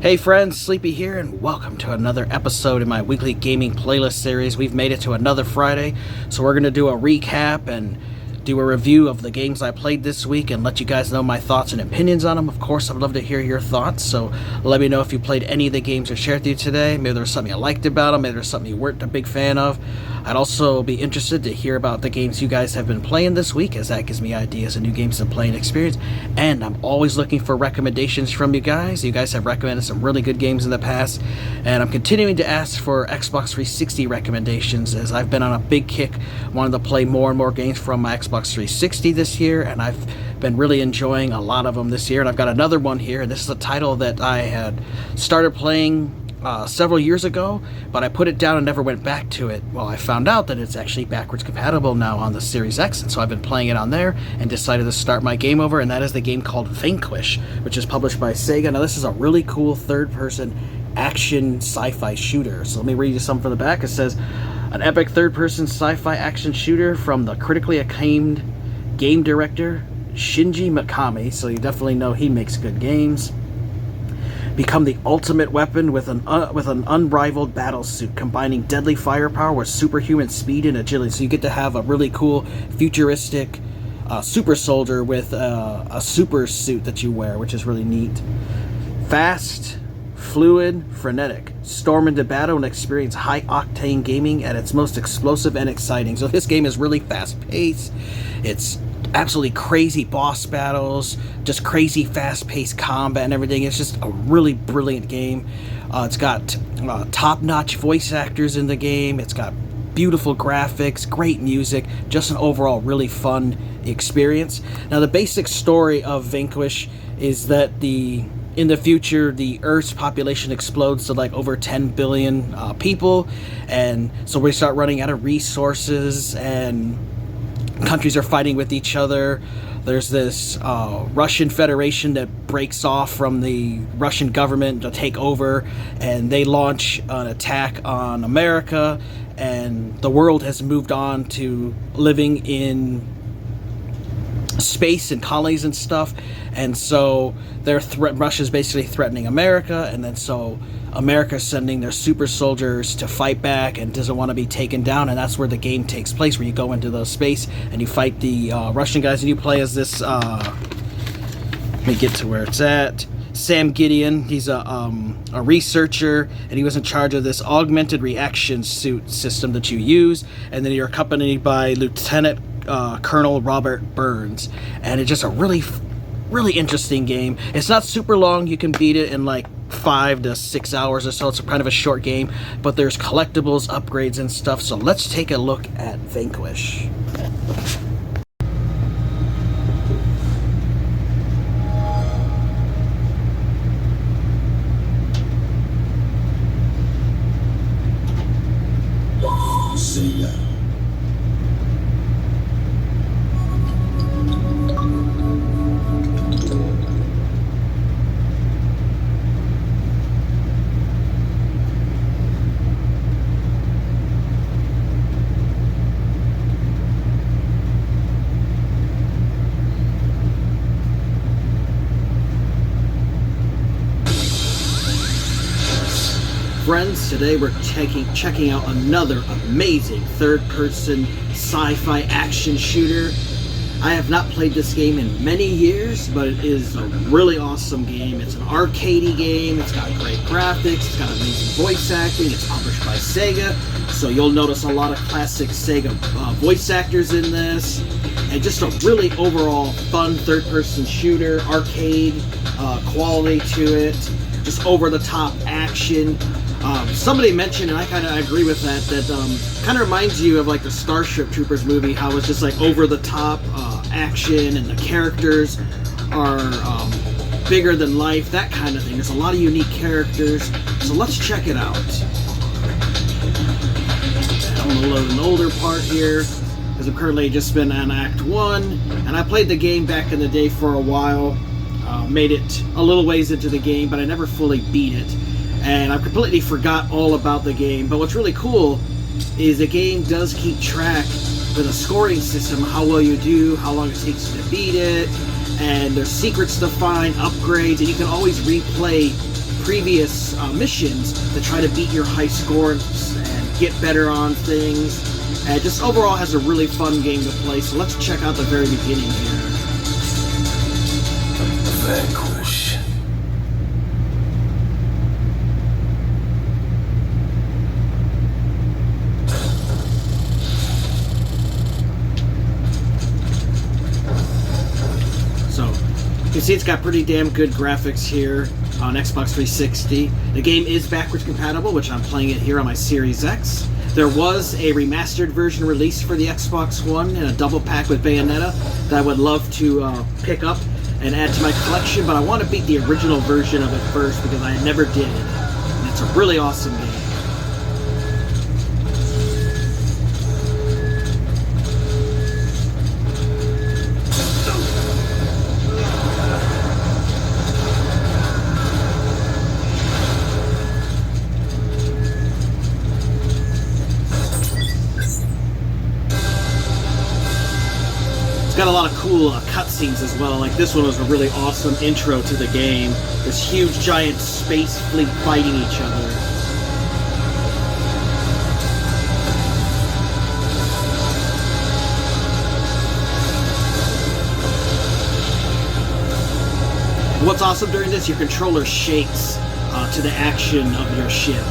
Hey friends, Sleepy here, and welcome to another episode in my weekly gaming playlist series. We've made it to another Friday, so we're going to do a recap and do a review of the games I played this week and let you guys know my thoughts and opinions on them. Of course, I'd love to hear your thoughts, so let me know if you played any of the games I shared with you today. Maybe there's something you liked about them, maybe there's something you weren't a big fan of. I'd also be interested to hear about the games you guys have been playing this week, as that gives me ideas of new games to play and experience. And I'm always looking for recommendations from you guys. You guys have recommended some really good games in the past, and I'm continuing to ask for Xbox 360 recommendations, as I've been on a big kick wanting to play more and more games from my Xbox 360 this year, and I've been really enjoying a lot of them this year. And I've got another one here, and this is a title that I had started playing several years ago, but I put it down and never went back to it. Well, I found out that it's actually backwards compatible now on the Series X, and so I've been playing it on there and decided to start my game over, and that is the game called Vanquish, which is published by Sega. Now, this is a really cool third-person action sci-fi shooter. So let me read you something from the back. It says, an epic third-person sci-fi action shooter from the critically acclaimed game director Shinji Mikami, so you definitely know he makes good games. Become the ultimate weapon with an unrivaled battle suit, combining deadly firepower with superhuman speed and agility. So you get to have a really cool, futuristic super soldier with a super suit that you wear, which is really neat. Fast, fluid, frenetic. Storm into battle and experience high-octane gaming at its most explosive and exciting. So this game is really fast-paced. It's absolutely crazy boss battles, just crazy fast-paced combat and everything. It's just a really brilliant game. It's got top-notch voice actors in the game. It's got beautiful graphics, great music, just an overall really fun experience. Now, the basic story of Vanquish is that in the future, the Earth's population explodes to like over 10 billion people, and so we start running out of resources, and countries are fighting with each other. There's this Russian Federation that breaks off from the Russian government to take over, and they launch an attack on America, and the world has moved on to living in space and colonies and stuff, and so Russia's basically threatening America, and then so America's sending their super soldiers to fight back and doesn't want to be taken down, and that's where the game takes place, where you go into the space and you fight the Russian guys, and you play as this let me get to where it's at. Sam Gideon, he's a researcher, and he was in charge of this augmented reaction suit system that you use, and then you're accompanied by Lieutenant Colonel Robert Burns, and it's just a really interesting game. It's not super long. You can beat it in like 5 to 6 hours or so. It's kind of a short game, but there's collectibles, upgrades, and stuff. So let's take a look at Vanquish. See ya. Friends, today we're checking out another amazing third-person sci-fi action shooter. I have not played this game in many years, but it is a really awesome game. It's an arcadey game, it's got great graphics, it's got amazing voice acting, it's published by Sega, so you'll notice a lot of classic Sega voice actors in this, and just a really overall fun third-person shooter, arcade quality to it, just over-the-top action. Somebody mentioned, and I kind of agree with that kind of reminds you of like the Starship Troopers movie, how it's just like over-the-top action, and the characters are bigger than life, that kind of thing. There's a lot of unique characters, so let's check it out. I'm going to load an older part here, because I've currently just been on Act 1, and I played the game back in the day for a while, made it a little ways into the game, but I never fully beat it. And I completely forgot all about the game. But what's really cool is the game does keep track with a scoring system, how well you do, how long it takes you to beat it, and there's secrets to find, upgrades, and you can always replay previous missions to try to beat your high scores and get better on things. And just overall has a really fun game to play, so let's check out the very beginning here. Vanquish. So, you can see it's got pretty damn good graphics here on Xbox 360. The game is backwards compatible, which I'm playing it here on my Series X. There was a remastered version released for the Xbox One in a double pack with Bayonetta that I would love to pick up and add to my collection, but I want to beat the original version of it first because I never did. And it's a really awesome game. It's got a lot of cool cutscenes as well. Like this one was a really awesome intro to the game. This huge giant space fleet fighting each other. What's awesome during this, your controller shakes to the action of your ship.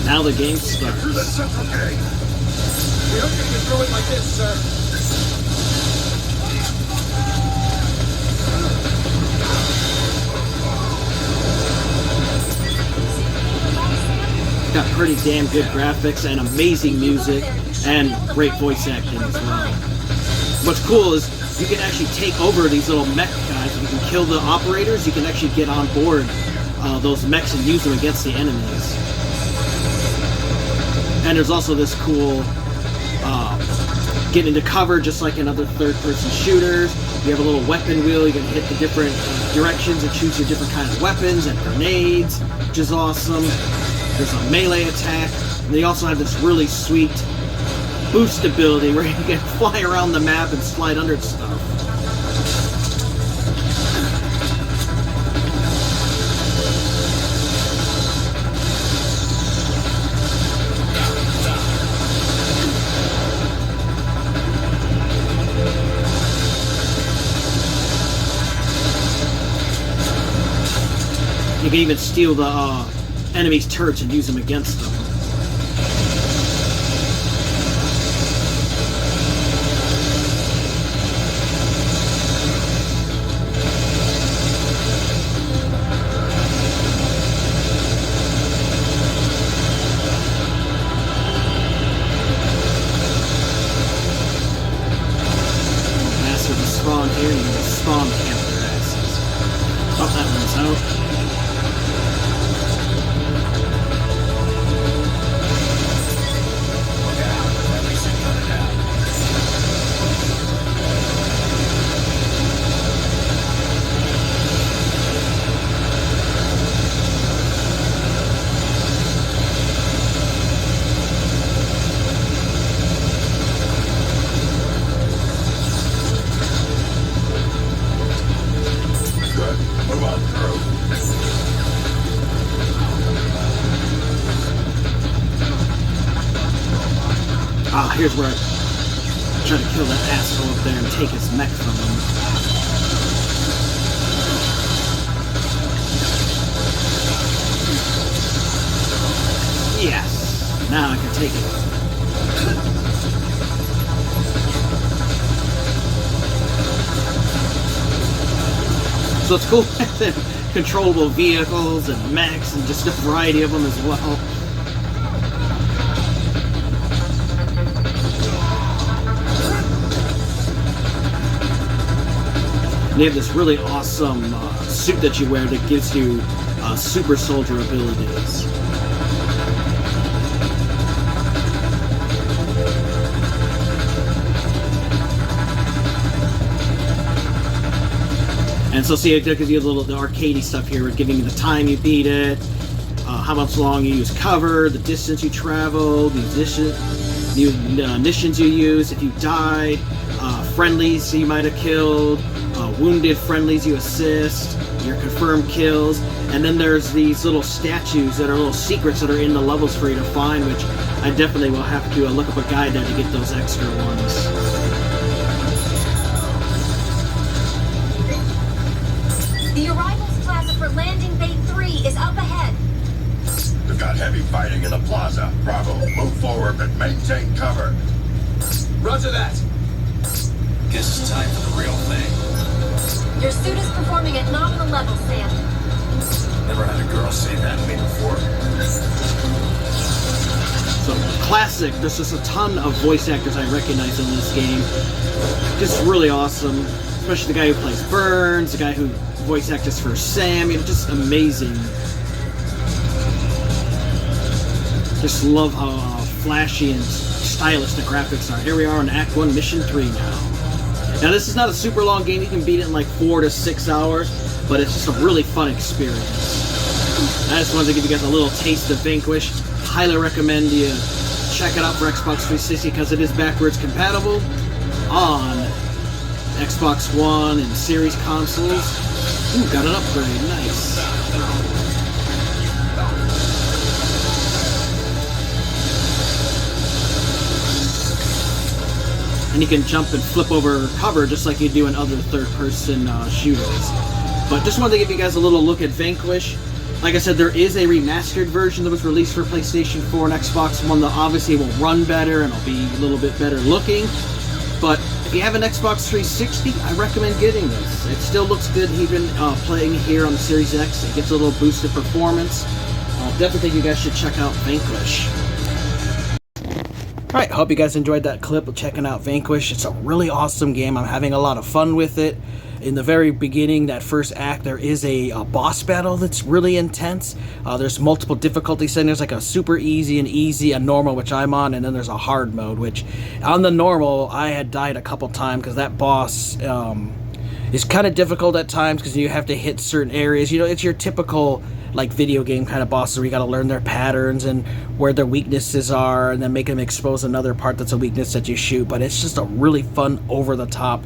Now the game starts. Through the central gate. We don't get through it like this, sir. pretty damn good graphics and amazing music and great voice acting as well. What's cool is you can actually take over these little mech guys. You can kill the operators, you can actually get on board those mechs and use them against the enemies. And there's also this cool get into cover just like in other third-person shooters. You have a little weapon wheel, you can hit the different directions and choose your different kinds of weapons and grenades, which is awesome. There's a melee attack, and they also have this really sweet boost ability where you can fly around the map and slide under stuff. You can even steal the enemy's turrets and use them against them. Master the spawn here, you can spawn camp their asses. Oh, that one's out. Here's where I try to kill that asshole up there and take his mech from him. Yes! Now I can take it. So it's cool having controllable vehicles and mechs and just a variety of them as well. They have this really awesome suit that you wear that gives you super soldier abilities. And so see, it gives you a little the arcadey stuff here. We're giving you the time you beat it, how much long you use cover, the distance you travel, the missions you use, if you died, friendlies you might have killed, wounded friendlies you assist, your confirmed kills, and then there's these little statues that are little secrets that are in the levels for you to find, which I definitely will have to look up a guide there to get those extra ones. The arrivals plaza for landing bay 3 is up ahead. We've got heavy fighting in the plaza. Bravo, move forward but maintain cover. Roger that. Guess it's time for the real thing. Your suit is performing at nominal level, Sam. Never had a girl say that to me before. So, classic. There's just a ton of voice actors I recognize in this game. Just really awesome. Especially the guy who plays Burns, the guy who voice actors for Sam. Just amazing. Just love how flashy and stylish the graphics are. Here we are in Act 1, Mission 3 now. Now this is not a super long game, you can beat it in like 4 to 6 hours, but it's just a really fun experience. I just wanted to give you guys a little taste of Vanquish. Highly recommend you check it out for Xbox 360 because it is backwards compatible on Xbox One and Series consoles. Ooh, got an upgrade, nice. And you can jump and flip over cover just like you do in other third-person shooters. But just wanted to give you guys a little look at Vanquish. Like I said, there is a remastered version that was released for PlayStation 4 and Xbox One that obviously will run better and will be a little bit better looking. But if you have an Xbox 360, I recommend getting this. It still looks good even playing here on the Series X. It gets a little boost of performance. Definitely think you guys should check out Vanquish. Alright, hope you guys enjoyed that clip of checking out Vanquish. It's a really awesome game. I'm having a lot of fun with it. In the very beginning, that first act, there is a boss battle that's really intense. There's multiple difficulty settings, like a super easy and easy, a normal, which I'm on, and then there's a hard mode, which on the normal, I had died a couple times because that boss is kind of difficult at times because you have to hit certain areas. You know, it's your typical like video game kind of bosses where you got to learn their patterns and where their weaknesses are, and then make them expose another part that's a weakness that you shoot. But it's just a really fun, over-the-top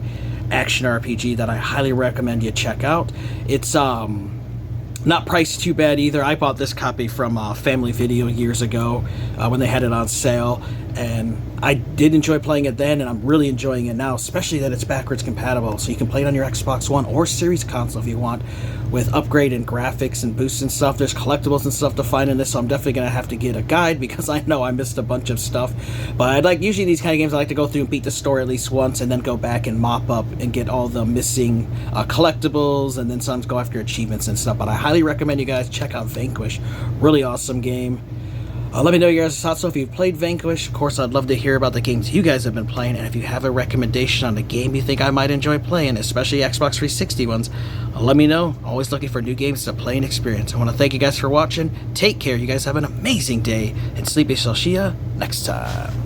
action RPG that I highly recommend you check out. It's not priced too bad either. I bought this copy from Family Video years ago when they had it on sale, and I did enjoy playing it then, and I'm really enjoying it now, especially that it's backwards compatible, so you can play it on your Xbox One or Series console if you want, with upgraded graphics and boosts and stuff. There's collectibles and stuff to find in this, so I'm definitely going to have to get a guide because I know I missed a bunch of stuff. But usually these kind of games, I like to go through and beat the story at least once and then go back and mop up and get all the missing collectibles, and then sometimes go after achievements and stuff. But I highly recommend you guys check out Vanquish. Really awesome game. Let me know your guys' thoughts. So if you've played Vanquish, of course, I'd love to hear about the games you guys have been playing. And if you have a recommendation on a game you think I might enjoy playing, especially Xbox 360 ones, let me know. Always looking for new games to play and experience. I want to thank you guys for watching. Take care. You guys have an amazing day. And Sleepy shall see ya next time.